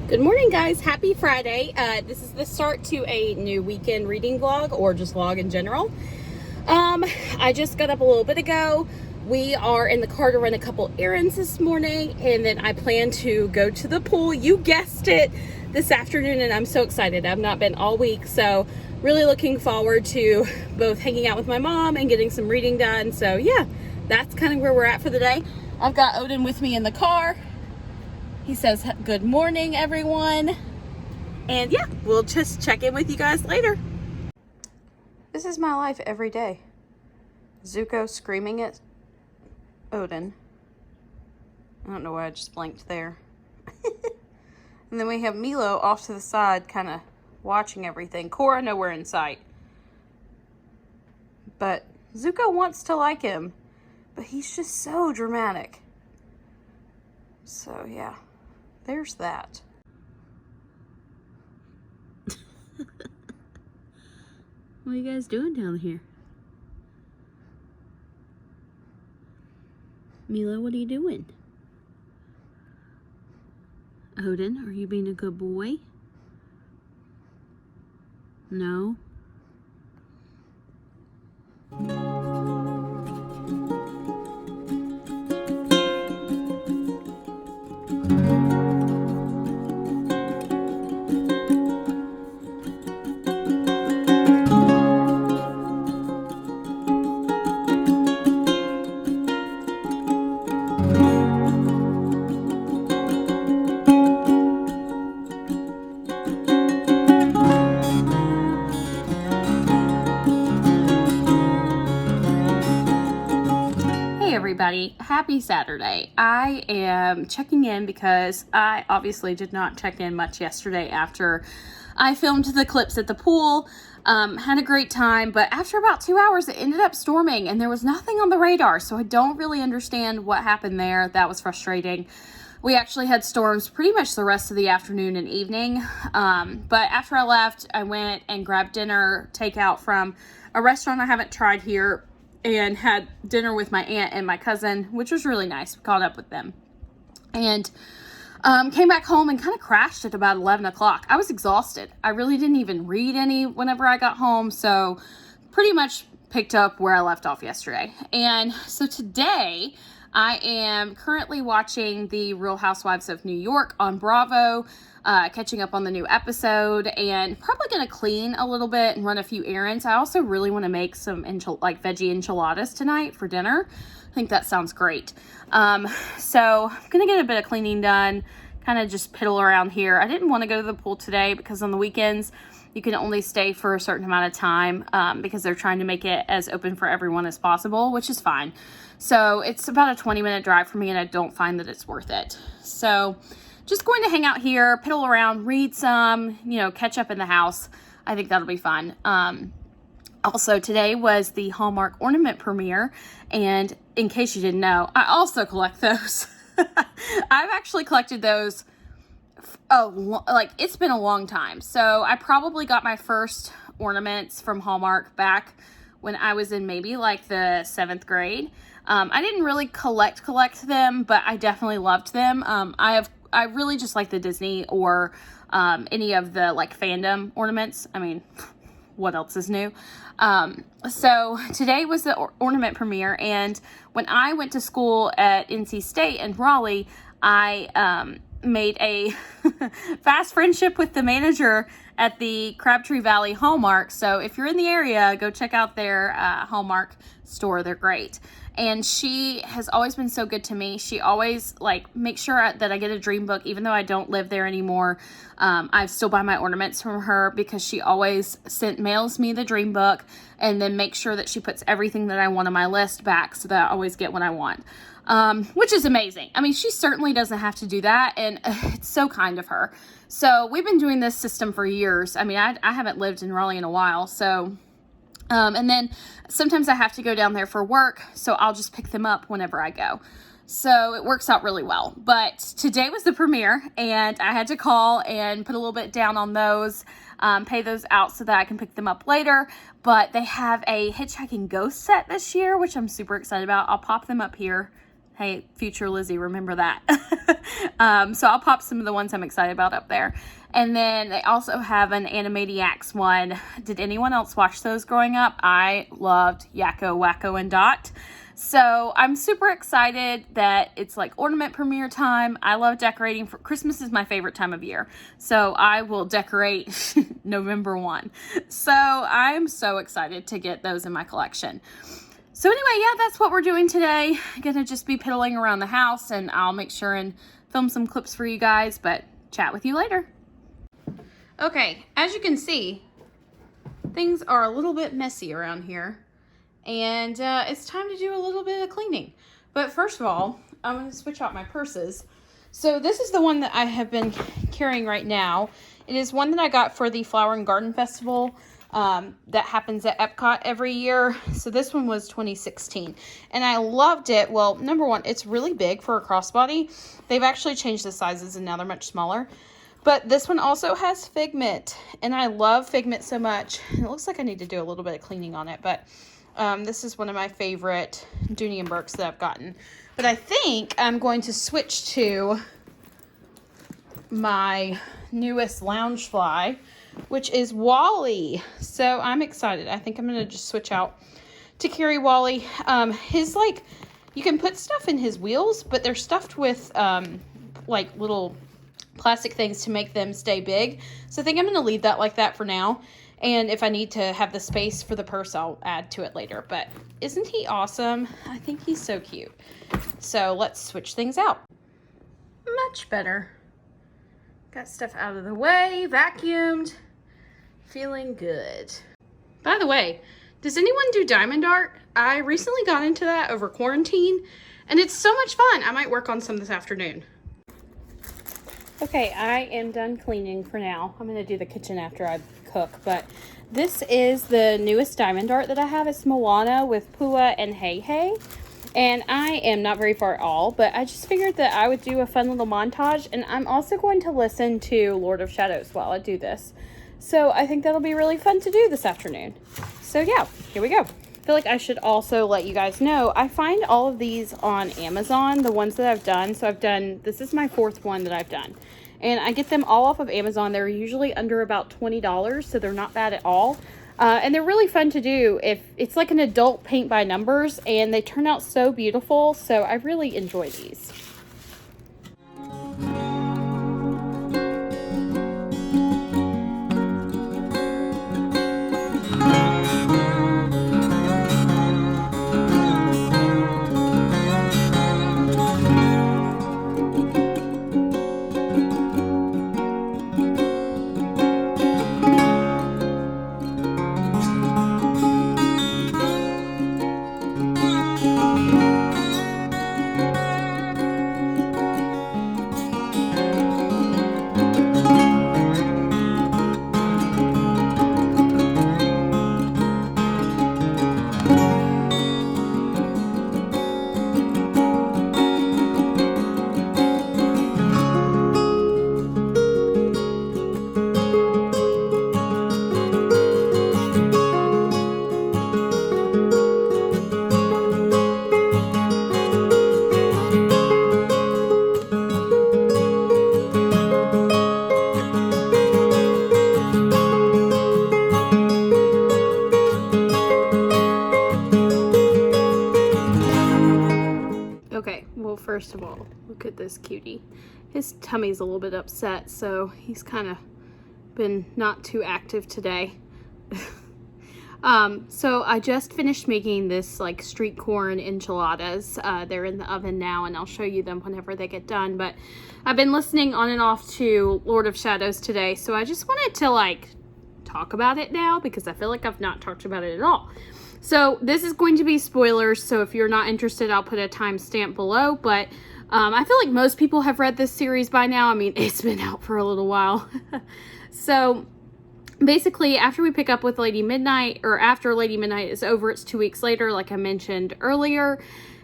Good morning, guys. Happy Friday. This is the start to a new weekend reading vlog, or just vlog in general. I just got up a little bit ago. We are in the car to run a couple errands this morning, and then I plan to go to the pool. You guessed it, this afternoon, and I'm so excited. I've not been all week, so really looking forward to both hanging out with my mom and getting some reading done. So yeah, that's kind of where we're at for the day. I've got Odin with me in the car. He says, good morning, everyone. And yeah, we'll just check in with you guys later. This is my life every day. Zuko screaming at Odin. I don't know why I just blanked there. And then we have Milo off to the side, kind of watching everything. Cora nowhere in sight. But Zuko wants to like him, but he's just so dramatic. So yeah. There's that. What are you guys doing down here? Milo, what are you doing? Odin, are you being a good boy? No? Everybody, happy Saturday. I am checking in because I obviously did not check in much yesterday after I filmed the clips at the pool. Had a great time, but after about 2 hours it ended up storming and there was nothing on the radar, so I don't really understand what happened there. That was frustrating. We actually had storms pretty much the rest of the afternoon and evening, but after I left, I went and grabbed dinner takeout from a restaurant I haven't tried here, and had dinner with my aunt and my cousin, which was really nice. We caught up with them. And came back home and kind of crashed at about 11 o'clock. I was exhausted. I really didn't even read any whenever I got home, so pretty much picked up where I left off yesterday. And so today, I am currently watching The Real Housewives of New York on Bravo, catching up on the new episode, and probably going to clean a little bit and run a few errands. I also really want to make some veggie enchiladas tonight for dinner. I think that sounds great. So I'm going to get a bit of cleaning done, kind of just piddle around here. I didn't want to go to the pool today because on the weekends, you can only stay for a certain amount of time because they're trying to make it as open for everyone as possible, which is fine. So it's about a 20-minute drive for me, and I don't find that it's worth it. So just going to hang out here, piddle around, read some, catch up in the house. I think that'll be fun. Also, today was the Hallmark ornament premiere, and in case you didn't know, I also collect those. I've actually collected those, it's been a long time. So I probably got my first ornaments from Hallmark back when I was in maybe like the 7th grade. I didn't really collect them, but I definitely loved them. I really just like the Disney or any of the fandom ornaments. I mean, what else is new? So today was the ornament premiere, and when I went to school at NC State in Raleigh, I made a fast friendship with the manager at the Crabtree Valley Hallmark. So if you're in the area, go check out their Hallmark store. They're great. And she has always been so good to me. She always makes sure that I get a dream book, even though I don't live there anymore. I still buy my ornaments from her because she always mails me the dream book and then makes sure that she puts everything that I want on my list back so that I always get what I want. Which is amazing. I mean, she certainly doesn't have to do that, and it's so kind of her. So we've been doing this system for years. I mean, I haven't lived in Raleigh in a while, so and then sometimes I have to go down there for work, so I'll just pick them up whenever I go. So it works out really well. But today was the premiere, and I had to call and put a little bit down on those, pay those out so that I can pick them up later. But they have a Hitchhiking Ghost set this year, which I'm super excited about. I'll pop them up here. Hey, future Lizzie, remember that. So I'll pop some of the ones I'm excited about up there. And then they also have an Animaniacs one. Did anyone else watch those growing up? I loved Yakko, Wacko, and Dot. So I'm super excited that it's like ornament premiere time. I love decorating. For Christmas is my favorite time of year. So I will decorate November 1. So I'm so excited to get those in my collection. So anyway, yeah, that's what we're doing today. I'm gonna just be piddling around the house, and I'll make sure and film some clips for you guys, but chat with you later. Okay, as you can see, things are a little bit messy around here. And it's time to do a little bit of cleaning. But first of all, I'm going to switch out my purses. So this is the one that I have been carrying right now. It is one that I got for the Flower and Garden Festival that happens at Epcot every year. So this one was 2016. And I loved it. Well, number one, it's really big for a crossbody. They've actually changed the sizes and now they're much smaller. But this one also has Figment. And I love Figment so much. It looks like I need to do a little bit of cleaning on it, but this is one of my favorite Dooney and Burks that I've gotten. But I think I'm going to switch to my newest Loungefly, which is Wally. So I'm excited. I think I'm going to just switch out to carry Wally. His, like, you can put stuff in his wheels, but they're stuffed with, like, little plastic things to make them stay big. So I think I'm going to leave that like that for now. And if I need to have the space for the purse, I'll add to it later. But isn't he awesome? I think he's so cute. So let's switch things out. Much better. Got stuff out of the way, vacuumed, feeling good. By the way, does anyone do diamond art? I recently got into that over quarantine, and it's so much fun. I might work on some this afternoon. Okay, I am done cleaning for now. I'm going to do the kitchen after I cook, but this is the newest diamond art that I have. It's Moana with Pua and Hey Hey, and I am not very far at all, but I just figured that I would do a fun little montage, and I'm also going to listen to Lord of Shadows while I do this. So I think that'll be really fun to do this afternoon. So yeah, here we go. I feel like I should also let you guys know, I find all of these on Amazon, the ones that I've done. So this is my 4th one that I've done. And I get them all off of Amazon. They're usually under about $20, so they're not bad at all. And they're really fun to do. If it's like an adult paint by numbers, and they turn out so beautiful. So I really enjoy these. First of all, look at this cutie. His tummy's a little bit upset, so he's kind of been not too active today. So I just finished making this like street corn enchiladas. They're in the oven now, and I'll show you them whenever they get done. But I've been listening on and off to Lord of Shadows today, so I just wanted to like talk about it now because I feel like I've not talked about it at all. So this is going to be spoilers, so if you're not interested, I'll put a timestamp below, but I feel like most people have read this series by now. I mean, it's been out for a little while. So basically, after we pick up with Lady Midnight, or after Lady Midnight is over, it's 2 weeks later, like I mentioned earlier,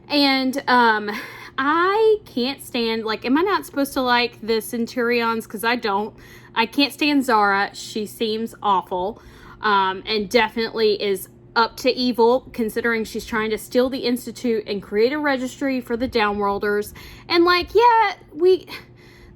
and I can't stand, like, am I not supposed to like the Centurions? Because I don't. I can't stand Zara. She seems awful, and definitely is up to evil, considering she's trying to steal the Institute and create a registry for the Downworlders. And like, yeah,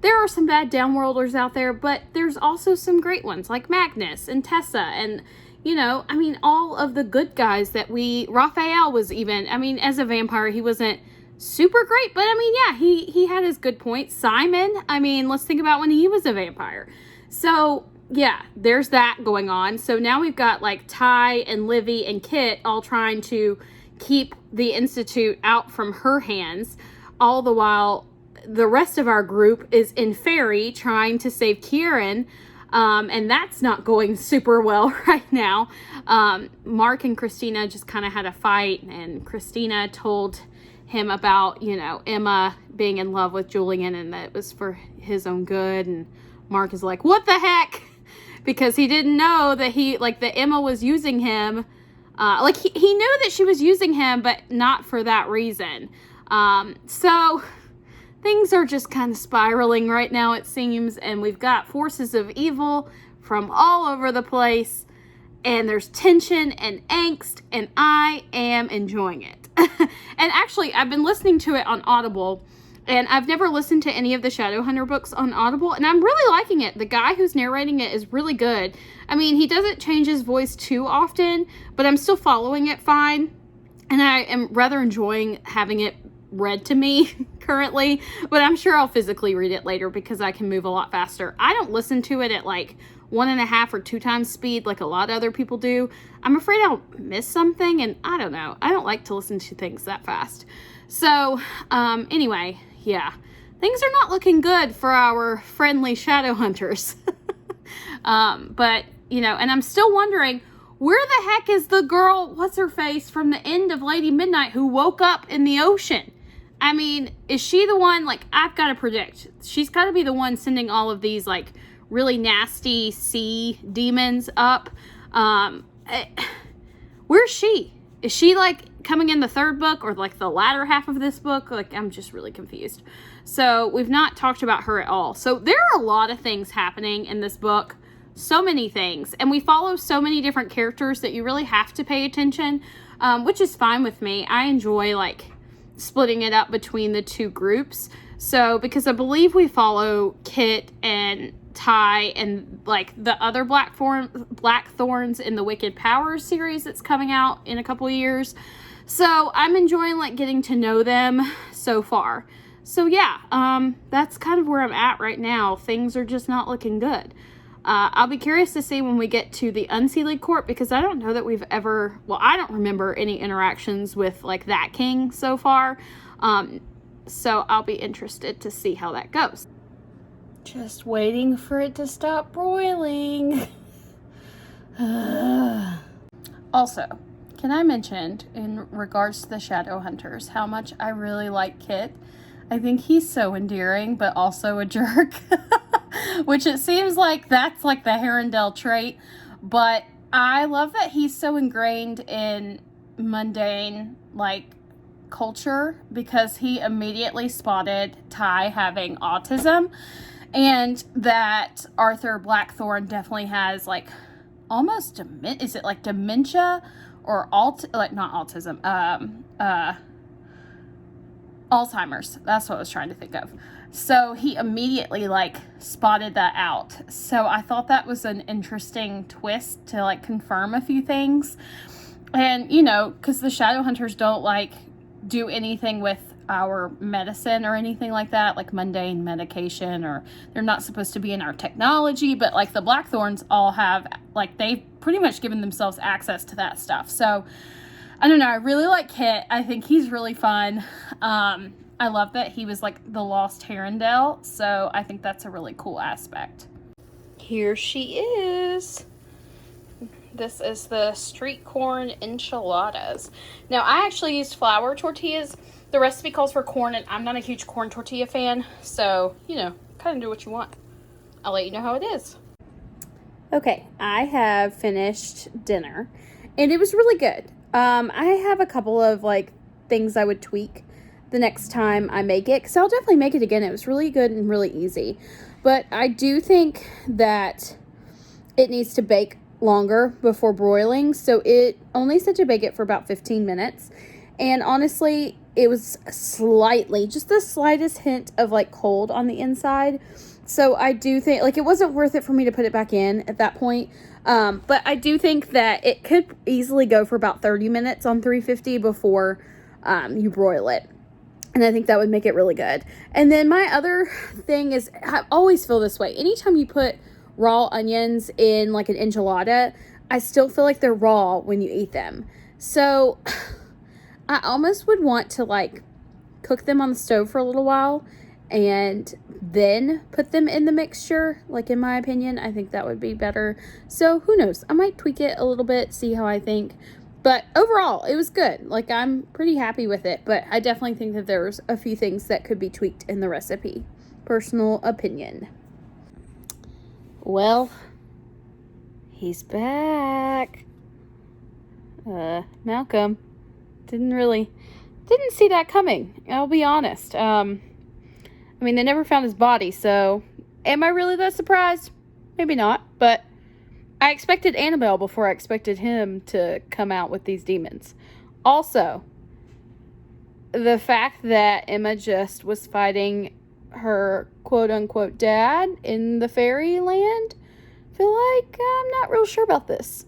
there are some bad downworlders out there, but there's also some great ones like Magnus and Tessa and, you know, I mean, all of the good guys that Raphael was even, I mean, as a vampire, he wasn't super great, but I mean, yeah, he had his good points. Simon, I mean, let's think about when he was a vampire. So yeah, there's that going on. So now we've got like Ty and Livy and Kit all trying to keep the Institute out from her hands, all the while the rest of our group is in Fairy trying to save Kieran, and that's not going super well right now. Mark and Christina just kind of had a fight, and Christina told him about, you know, Emma being in love with Julian and that it was for his own good, and Mark is like, what the heck? Because he didn't know that that Emma was using him. He knew that she was using him, but not for that reason. So things are just kind of spiraling right now, it seems, and we've got forces of evil from all over the place, and there's tension and angst, and I am enjoying it. And actually, I've been listening to it on Audible, and I've never listened to any of the Shadowhunter books on Audible, and I'm really liking it. The guy who's narrating it is really good. I mean, he doesn't change his voice too often, but I'm still following it fine, and I am rather enjoying having it read to me currently, but I'm sure I'll physically read it later because I can move a lot faster. I don't listen to it at like 1.5 or 2 times speed like a lot of other people do. I'm afraid I'll miss something, and I don't know. I don't like to listen to things that fast. So, anyway, yeah, things are not looking good for our friendly shadow hunters. But, you know, and I'm still wondering, where the heck is the girl, what's her face, from the end of Lady Midnight who woke up in the ocean? I mean, is she the one, like, I've got to predict, she's got to be the one sending all of these, like, really nasty sea demons up. Where's she? Is she, like, coming in the 3rd book or, like, the latter half of this book? Like, I'm just really confused. So, we've not talked about her at all. So, there are a lot of things happening in this book. So many things. And we follow so many different characters that you really have to pay attention, which is fine with me. I enjoy, like, splitting it up between the 2 groups. So, because I believe we follow Kit and Ty and like the other Blackthorns in the Wicked Powers series that's coming out in a couple years. So I'm enjoying like getting to know them so far. So yeah, that's kind of where I'm at right now. Things are just not looking good. I'll be curious to see when we get to the Unsealing Court, because I don't know that we've ever, well, I don't remember any interactions with like that king so far. So I'll be interested to see how that goes. Just waiting for it to stop broiling. Also, can I mention in regards to the Shadow Hunters how much I really like Kit? I think he's so endearing, but also a jerk. Which it seems like that's like the Herondale trait. But I love that he's so ingrained in mundane, like, culture, because he immediately spotted Ty having autism. And that Arthur Blackthorn definitely has, like, almost, is it like dementia or not autism, Alzheimer's. That's what I was trying to think of. So he immediately, like, spotted that out. So I thought that was an interesting twist to, like, confirm a few things. And, you know, because the Shadowhunters don't, like, do anything with our medicine or anything like that, like mundane medication, or they're not supposed to be in our technology, but like the Blackthorns all have, like, they've pretty much given themselves access to that stuff. So I don't know, I really like Kit. I think he's really fun. I love that he was like the lost Herondale, so I think that's a really cool aspect. Here she is. This is the street corn enchiladas. Now, I actually used flour tortillas. The recipe calls for corn, and I'm not a huge corn tortilla fan, so, you know, kind of do what you want. I'll let you know how it is. Okay, I have finished dinner, and it was really good. I have a couple of, like, things I would tweak the next time I make it, because I'll definitely make it again. It was really good and really easy. But I do think that it needs to bake longer before broiling, so it only said to bake it for about 15 minutes. And honestly, it was slightly, just the slightest hint of like cold on the inside. So I do think like it wasn't worth it for me to put it back in at that point. But I do think that it could easily go for about 30 minutes on 350 before you broil it. And I think that would make it really good. And then my other thing is, I always feel this way. Anytime you put raw onions in like an enchilada, I still feel like they're raw when you eat them. So I almost would want to like cook them on the stove for a little while and then put them in the mixture. Like, in my opinion, I think that would be better. So who knows? I might tweak it a little bit, see how I think. But overall, it was good. Like, I'm pretty happy with it. But I definitely think that there's a few things that could be tweaked in the recipe. Personal opinion. Well, he's back. Malcolm. Didn't see that coming. I'll be honest. I mean, they never found his body, so am I really that surprised? Maybe not, but I expected Annabelle before I expected him to come out with these demons. Also, the fact that Emma just was fighting her quote-unquote dad in the fairyland, I feel like I'm not real sure about this.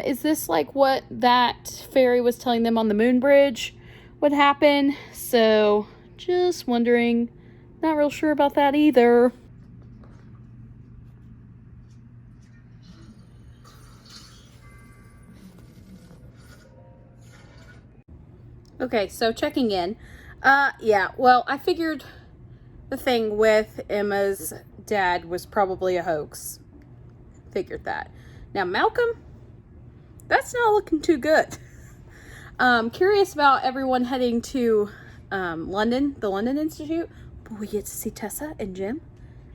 Is this like what that fairy was telling them on the moon bridge would happen? So, just wondering. Not real sure about that either. Okay, so checking in. Yeah, well, I figured the thing with Emma's dad was probably a hoax. Figured that. Now, Malcolm, that's not looking too good. Curious about everyone heading to London, the London Institute. Will we get to see Tessa and Jim?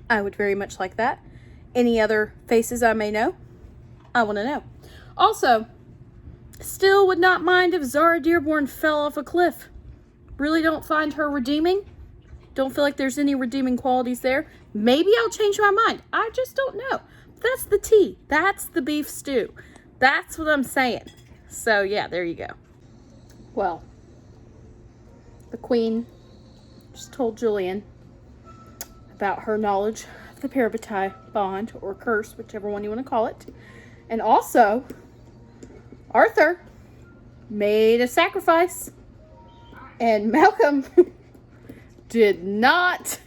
I would very much like that. Any other faces I may know? I want to know. Also, still would not mind if Zara Dearborn fell off a cliff. Really don't find her redeeming. Don't feel like there's any redeeming qualities there. Maybe I'll change my mind. I just don't know. That's the tea. That's the beef stew. That's what I'm saying. So, yeah, there you go. Well, the Queen just told Julian about her knowledge of the parabatai bond, or curse, whichever one you want to call it. And also, Arthur made a sacrifice, and Malcolm did not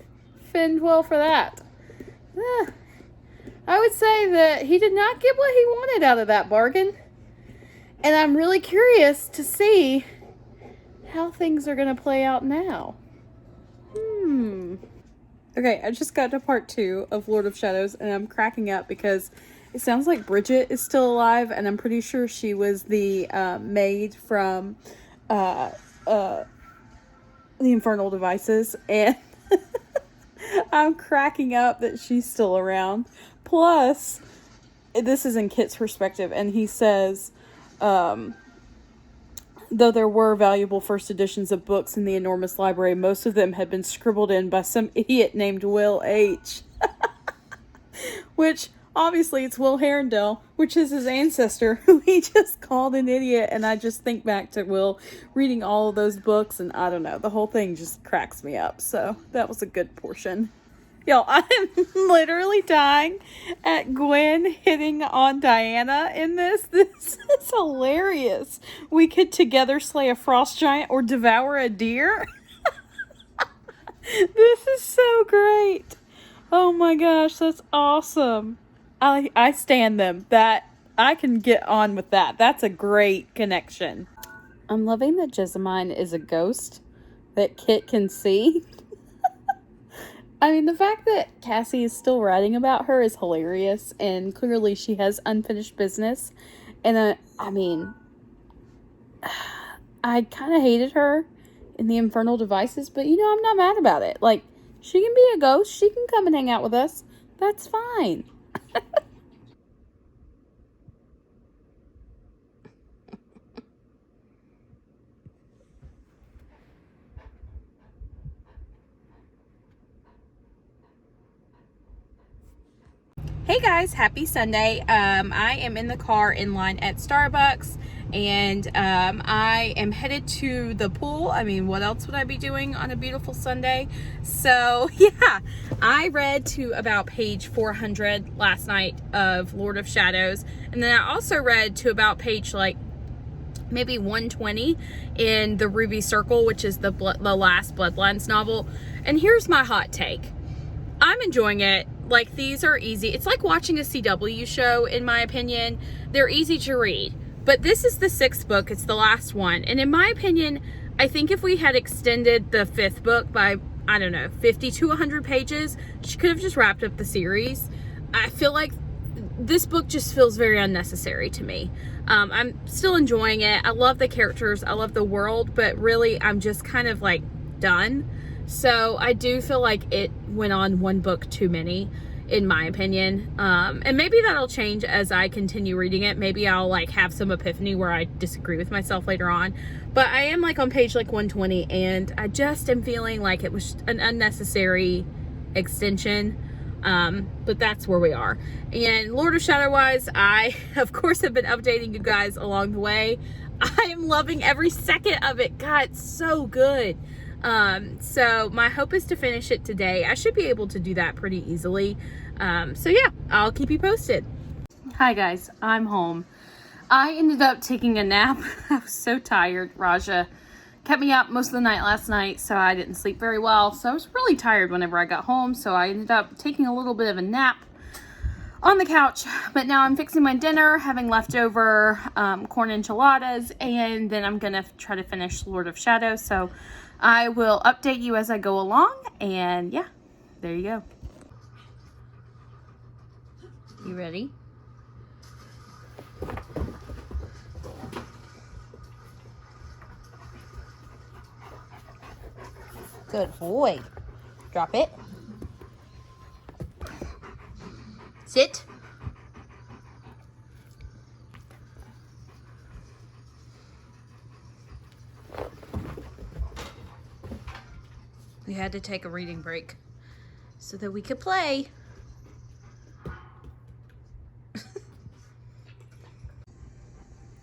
fend well for that. I would say that he did not get what he wanted out of that bargain. And I'm really curious to see how things are going to play out now. Okay, I just got to part 2 of Lord of Shadows, and I'm cracking up because it sounds like Bridget is still alive, and I'm pretty sure she was the maid from the Infernal Devices, and I'm cracking up that she's still around. Plus, this is in Kit's perspective, and he says, though there were valuable first editions of books in the enormous library, most of them had been scribbled in by some idiot named Will H. Which, obviously, it's Will Herondale, which is his ancestor, who he just called an idiot. And I just think back to Will reading all of those books, and I don't know, the whole thing just cracks me up. So, that was a good portion. Yo, I'm literally dying at Gwen hitting on Diana in this. This is hilarious. We could together slay a frost giant or devour a deer. This is so great. Oh my gosh, that's awesome. I stand them. That I can get on with that. That's a great connection. I'm loving that Jessamine is a ghost that Kit can see. I mean, the fact that Cassie is still writing about her is hilarious, and clearly she has unfinished business. And I mean, I kind of hated her in the Infernal Devices, but you know, I'm not mad about it. Like, she can be a ghost, she can come and hang out with us. That's fine. Hey guys, happy Sunday. I am in the car in line at Starbucks, and I am headed to the pool. I mean, what else would I be doing on a beautiful Sunday? So yeah, I read to about page 400 last night of Lord of Shadows, and then I also read to about page like maybe 120 in the Ruby Circle, which is the last Bloodlines novel. And here's my hot take. I'm enjoying it. Like, these are easy. It's like watching a CW show, in my opinion. They're easy to read. But this is the 6th book. It's the last one. And in my opinion, I think if we had extended the 5th book by, I don't know, 50 to 100 pages, she could have just wrapped up the series. I feel like this book just feels very unnecessary to me. I'm still enjoying it. I love the characters. I love the world. But really, I'm just kind of like done. So I do feel like it went on one book too many, in my opinion. And maybe that'll change as I continue reading it. Maybe I'll like have some epiphany where I disagree with myself later on. But I am like on page like 120, and I just am feeling like it was an unnecessary extension. But that's where we are. And Lord of Shadow wise, I of course have been updating you guys along the way. I am loving every second of it. God, it's so good. So my hope is to finish it today. I should be able to do that pretty easily. So yeah, I'll keep you posted. Hi guys, I'm home. I ended up taking a nap. I was so tired. Raja kept me up most of the night last night, so I didn't sleep very well. So I was really tired whenever I got home, so I ended up taking a little bit of a nap on the couch. But now I'm fixing my dinner, having leftover corn enchiladas, and then I'm gonna try to finish Lord of Shadow. So I will update you as I go along, and yeah, there you go. You ready? Good boy. Drop it. Sit. We had to take a reading break so that we could play.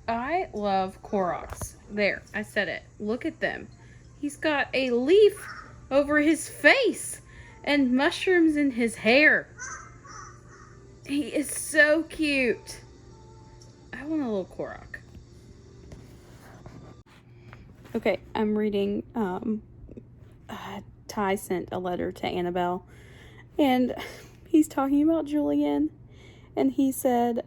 I love Koroks. There, I said it. Look at them. He's got a leaf over his face and mushrooms in his hair. He is so cute. I want a little Korok. Okay, I'm reading, Ty sent a letter to Annabelle, and he's talking about Julian, and he said,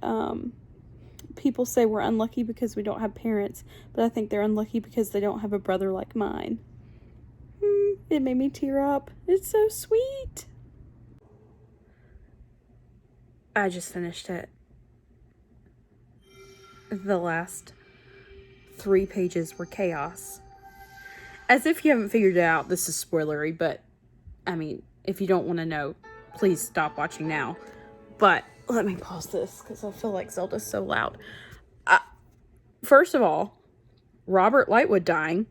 people say we're unlucky because we don't have parents, but I think they're unlucky because they don't have a brother like mine. It made me tear up. It's so sweet. I just finished it. The last 3 pages were chaos. As if you haven't figured it out, this is spoilery, but I mean, if you don't want to know, please stop watching now. But let me pause this because I feel like Zelda's so loud. First of all, Robert Lightwood dying.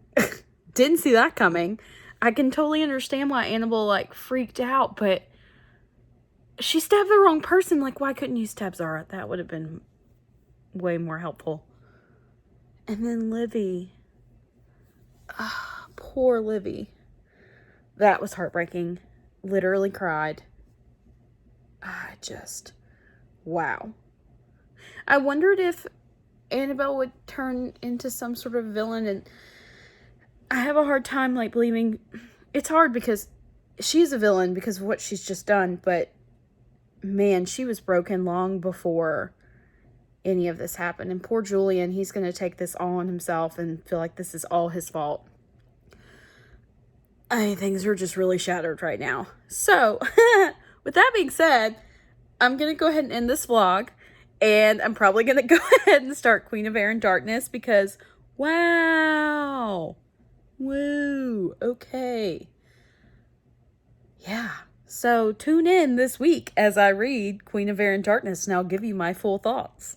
Didn't see that coming. I can totally understand why Annabelle like freaked out, but she stabbed the wrong person. Like, why couldn't you stab Zara? That would have been way more helpful. And then Livy. Poor Livy. That was heartbreaking. Literally cried. Wow. I wondered if Annabelle would turn into some sort of villain, and I have a hard time like believing. It's hard because she's a villain because of what she's just done, but man, she was broken long before any of this happened. And poor Julian, he's going to take this all on himself and feel like this is all his fault. Things are just really shattered right now. So, with that being said, I'm going to go ahead and end this vlog. And I'm probably going to go ahead and start Queen of Air and Darkness because, wow. Woo. Okay. Yeah. So tune in this week as I read Queen of Air and Darkness, and I'll give you my full thoughts.